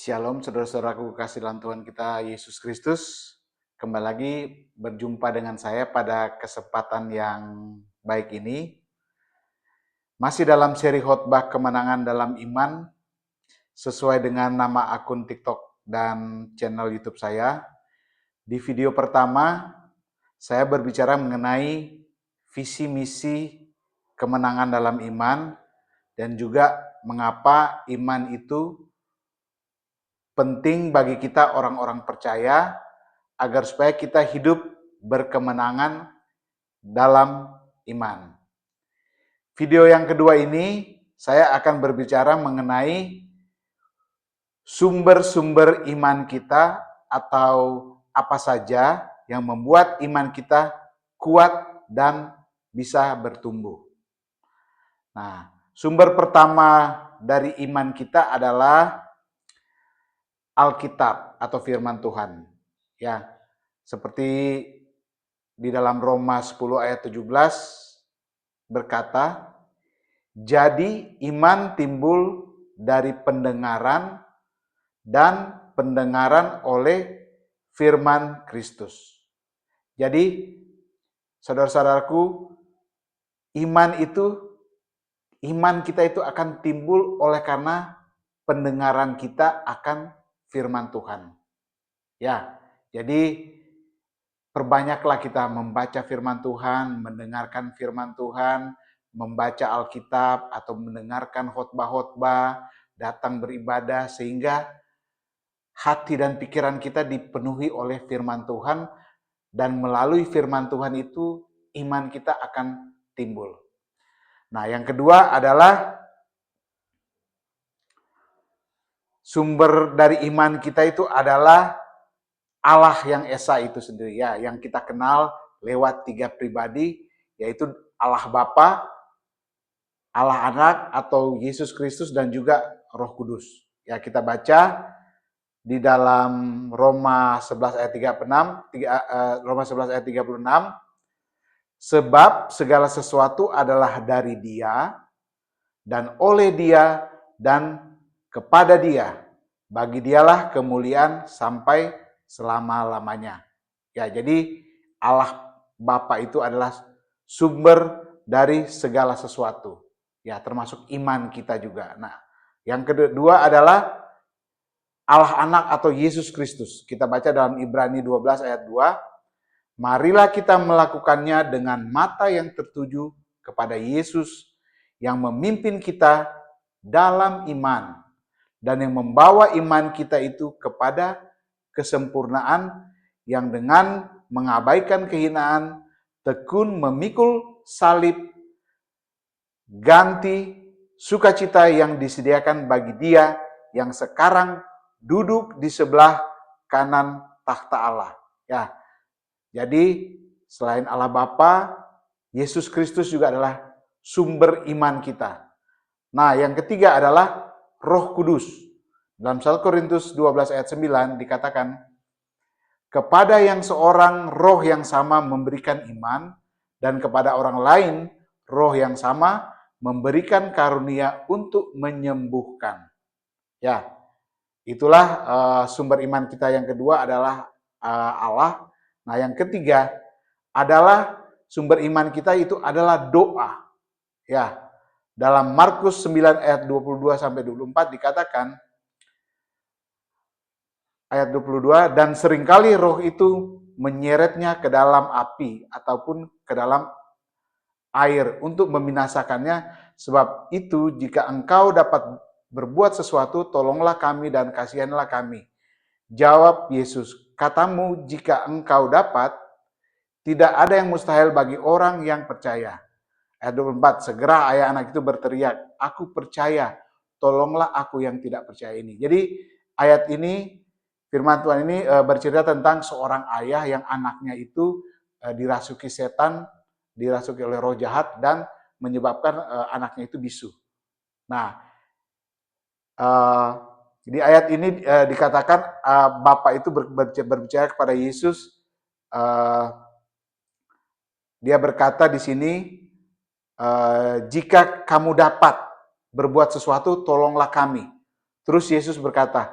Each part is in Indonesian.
Shalom saudara-saudaraku kasih dalam Tuhan kita Yesus Kristus. Kembali lagi berjumpa dengan saya pada kesempatan yang baik ini. Masih dalam seri khotbah kemenangan dalam iman sesuai dengan nama akun TikTok dan channel YouTube saya. Di video pertama saya berbicara mengenai visi misi kemenangan dalam iman dan juga mengapa iman itu penting bagi kita orang-orang percaya agar supaya kita hidup berkemenangan dalam iman. Video yang kedua ini saya akan berbicara mengenai sumber-sumber iman kita atau apa saja yang membuat iman kita kuat dan bisa bertumbuh. Nah, sumber pertama dari iman kita adalah Alkitab atau firman Tuhan. Ya, seperti di dalam Roma 10 ayat 17 berkata, jadi iman timbul dari pendengaran dan pendengaran oleh firman Kristus. Jadi, saudara-saudaraku, iman kita itu akan timbul oleh karena pendengaran kita akan firman Tuhan. Ya, jadi perbanyaklah kita membaca firman Tuhan, mendengarkan firman Tuhan, membaca Alkitab atau mendengarkan khotbah-khotbah, datang beribadah sehingga hati dan pikiran kita dipenuhi oleh firman Tuhan dan melalui firman Tuhan itu iman kita akan timbul. Nah, yang kedua adalah sumber dari iman kita itu adalah Allah yang Esa itu sendiri ya, yang kita kenal lewat 3 pribadi, yaitu Allah Bapa, Allah Anak atau Yesus Kristus dan juga Roh Kudus. Ya, kita baca di dalam Roma 11 ayat 36, Roma 11 ayat 36, sebab segala sesuatu adalah dari Dia dan oleh Dia dan kepada Dia. Bagi Dialah kemuliaan sampai selama-lamanya. Ya, jadi Allah Bapa itu adalah sumber dari segala sesuatu. Ya, termasuk iman kita juga. Nah, yang kedua adalah Allah Anak atau Yesus Kristus. Kita baca dalam Ibrani 12 ayat 2. Marilah kita melakukannya dengan mata yang tertuju kepada Yesus yang memimpin kita dalam iman dan yang membawa iman kita itu kepada kesempurnaan yang dengan mengabaikan kehinaan, tekun memikul salib, ganti sukacita yang disediakan bagi Dia yang sekarang duduk di sebelah kanan takhta Allah. Ya, jadi selain Allah Bapa, Yesus Kristus juga adalah sumber iman kita. Nah, yang ketiga adalah Roh Kudus. Dalam 1 Korintus 12 ayat 9 dikatakan, kepada yang seorang roh yang sama memberikan iman, dan kepada orang lain roh yang sama memberikan karunia untuk menyembuhkan. Ya, itulah sumber iman kita yang kedua adalah Allah. Nah, yang ketiga adalah sumber iman kita itu adalah doa. Ya, dalam Markus 9 ayat 22 sampai 24 dikatakan ayat 22, dan seringkali roh itu menyeretnya ke dalam api ataupun ke dalam air untuk membinasakannya. Sebab itu jika engkau dapat berbuat sesuatu, tolonglah kami dan kasihanlah kami. Jawab Yesus, katamu jika engkau dapat, tidak ada yang mustahil bagi orang yang percaya. Ayat 24, segera ayah anak itu berteriak, aku percaya, tolonglah aku yang tidak percaya ini. Jadi ayat ini, firman Tuhan ini bercerita tentang seorang ayah yang anaknya itu dirasuki setan, dirasuki oleh roh jahat dan menyebabkan anaknya itu bisu. Nah, di ayat ini dikatakan Bapak itu berbicara kepada Yesus. Dia berkata di sini, jika kamu dapat berbuat sesuatu, tolonglah kami. Terus Yesus berkata,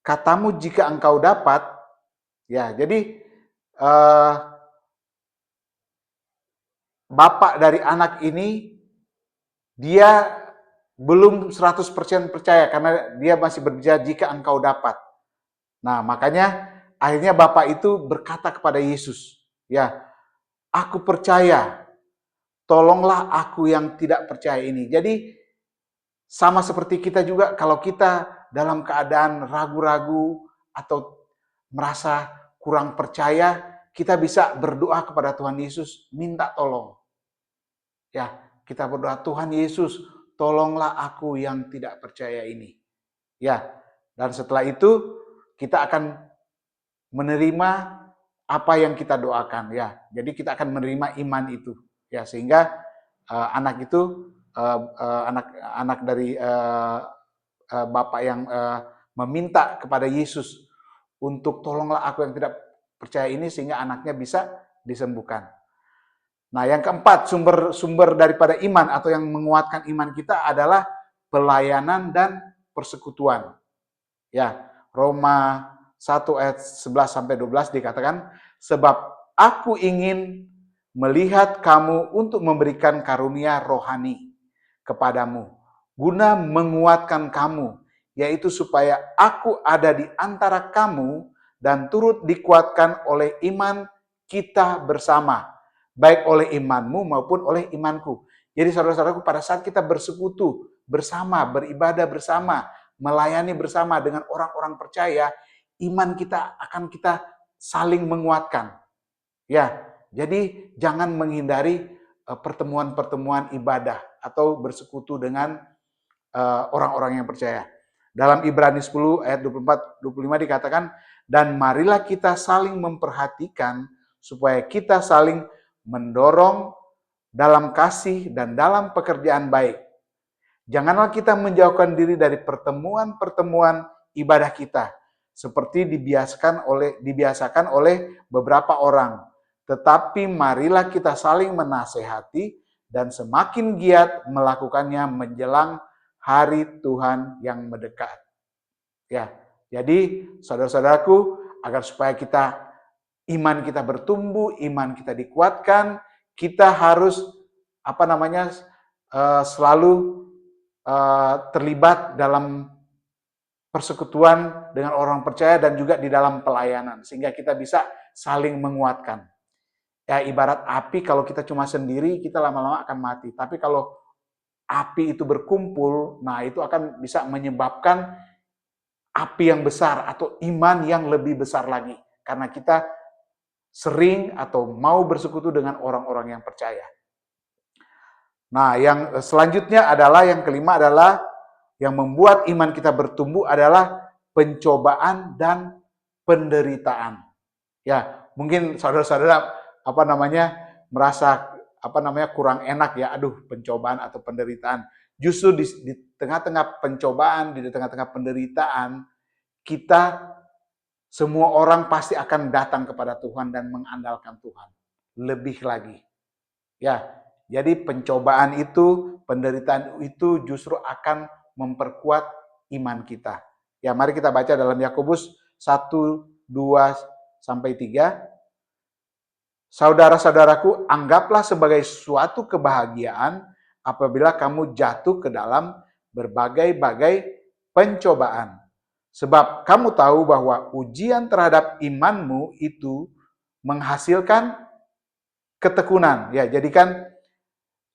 katamu jika engkau dapat, ya jadi eh, bapak dari anak ini dia belum 100% percaya karena dia masih berbicara jika engkau dapat. Nah, makanya akhirnya bapak itu berkata kepada Yesus, ya, aku percaya, tolonglah aku yang tidak percaya ini. Jadi sama seperti kita juga, kalau kita dalam keadaan ragu-ragu atau merasa kurang percaya, kita bisa berdoa kepada Tuhan Yesus, minta tolong. Ya, kita berdoa, Tuhan Yesus, tolonglah aku yang tidak percaya ini. Ya, dan setelah itu kita akan menerima apa yang kita doakan, ya. Jadi kita akan menerima iman itu, ya, sehingga anak itu anak dari bapak yang meminta kepada Yesus untuk tolonglah aku yang tidak percaya ini, sehingga anaknya bisa disembuhkan. Nah, yang keempat, sumber daripada iman atau yang menguatkan iman kita adalah pelayanan dan persekutuan. Ya, Roma 1 ayat 11 sampai 12 dikatakan, sebab aku ingin melihat kamu untuk memberikan karunia rohani kepadamu, guna menguatkan kamu, yaitu supaya aku ada di antara kamu dan turut dikuatkan oleh iman kita bersama, baik oleh imanmu maupun oleh imanku. Jadi saudara-saudaraku, pada saat kita bersekutu bersama, beribadah bersama, melayani bersama dengan orang-orang percaya, iman kita akan kita saling menguatkan. Ya, jadi jangan menghindari pertemuan-pertemuan ibadah atau bersekutu dengan orang-orang yang percaya. Dalam Ibrani 10 ayat 24-25 dikatakan, dan marilah kita saling memperhatikan supaya kita saling mendorong dalam kasih dan dalam pekerjaan baik. Janganlah kita menjauhkan diri dari pertemuan-pertemuan ibadah kita, seperti dibiasakan oleh beberapa orang. Tetapi marilah kita saling menasehati dan semakin giat melakukannya menjelang hari Tuhan yang mendekat. Ya, jadi saudara-saudaraku, agar supaya iman kita bertumbuh, iman kita dikuatkan, kita harus selalu terlibat dalam persekutuan dengan orang percaya dan juga di dalam pelayanan, sehingga kita bisa saling menguatkan. Ya, ibarat api, kalau kita cuma sendiri, kita lama-lama akan mati. Tapi kalau api itu berkumpul, nah itu akan bisa menyebabkan api yang besar atau iman yang lebih besar lagi. Karena kita sering atau mau bersekutu dengan orang-orang yang percaya. Nah, yang selanjutnya adalah, yang kelima adalah, yang membuat iman kita bertumbuh adalah pencobaan dan penderitaan. Ya, mungkin saudara-saudara merasa kurang enak ya, aduh, pencobaan atau penderitaan. Justru di tengah-tengah pencobaan, di tengah-tengah penderitaan, kita semua orang pasti akan datang kepada Tuhan dan mengandalkan Tuhan lebih lagi. Ya, jadi pencobaan itu, penderitaan itu justru akan memperkuat iman kita. Ya, mari kita baca dalam Yakobus 1, 2, sampai 3. Saudara-saudaraku, anggaplah sebagai suatu kebahagiaan apabila kamu jatuh ke dalam berbagai-bagai pencobaan. Sebab kamu tahu bahwa ujian terhadap imanmu itu menghasilkan ketekunan. Ya, jadi kan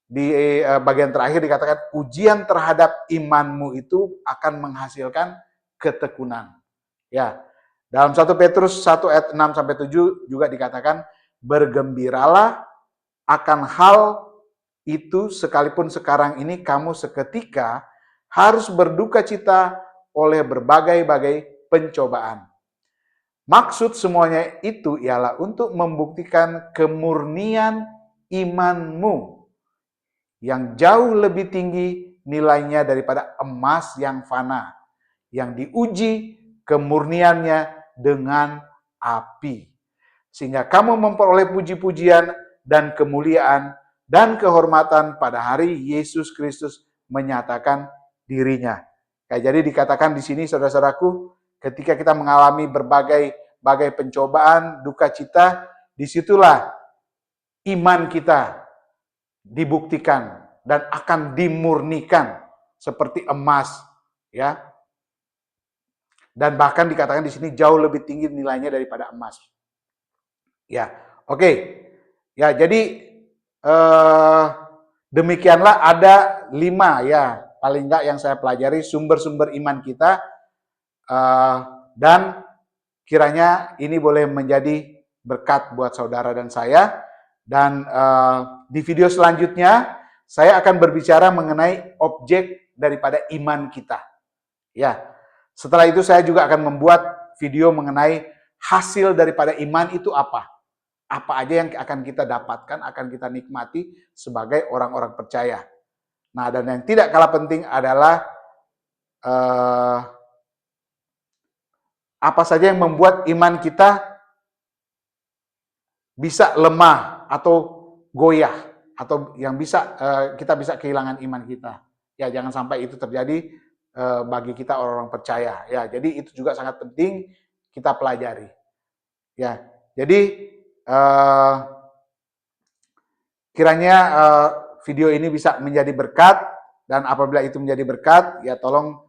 di bagian terakhir dikatakan ujian terhadap imanmu itu akan menghasilkan ketekunan. Ya. Dalam 1 Petrus 1 ayat 6 sampai 7 juga dikatakan, bergembiralah akan hal itu sekalipun sekarang ini kamu seketika harus berduka cita oleh berbagai-bagai pencobaan. Maksud semuanya itu ialah untuk membuktikan kemurnian imanmu yang jauh lebih tinggi nilainya daripada emas yang fana, yang diuji kemurniannya dengan api. Sehingga kamu memperoleh puji-pujian dan kemuliaan dan kehormatan pada hari Yesus Kristus menyatakan dirinya. Jadi dikatakan di sini, saudara-saudaraku, ketika kita mengalami berbagai pencobaan, duka cita, disitulah iman kita dibuktikan dan akan dimurnikan seperti emas, ya. Dan bahkan dikatakan di sini jauh lebih tinggi nilainya daripada emas. Ya, oke. Ya, jadi demikianlah ada 5 ya, paling enggak yang saya pelajari sumber-sumber iman kita, dan kiranya ini boleh menjadi berkat buat saudara dan saya. Dan di video selanjutnya saya akan berbicara mengenai objek daripada iman kita. Ya, setelah itu saya juga akan membuat video mengenai hasil daripada iman itu apa. Apa aja yang akan kita dapatkan, akan kita nikmati sebagai orang-orang percaya. Nah, dan yang tidak kalah penting adalah apa saja yang membuat iman kita bisa lemah atau goyah, atau yang bisa kita bisa kehilangan iman kita. Ya, jangan sampai itu terjadi bagi kita orang-orang percaya. Ya, jadi itu juga sangat penting kita pelajari. Ya, jadi kiranya video ini bisa menjadi berkat, dan apabila itu menjadi berkat, ya tolong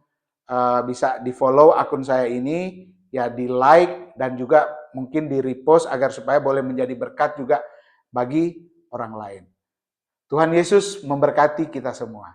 bisa di-follow akun saya ini, ya di-like dan juga mungkin di-repost agar supaya boleh menjadi berkat juga bagi orang lain. Tuhan Yesus memberkati kita semua.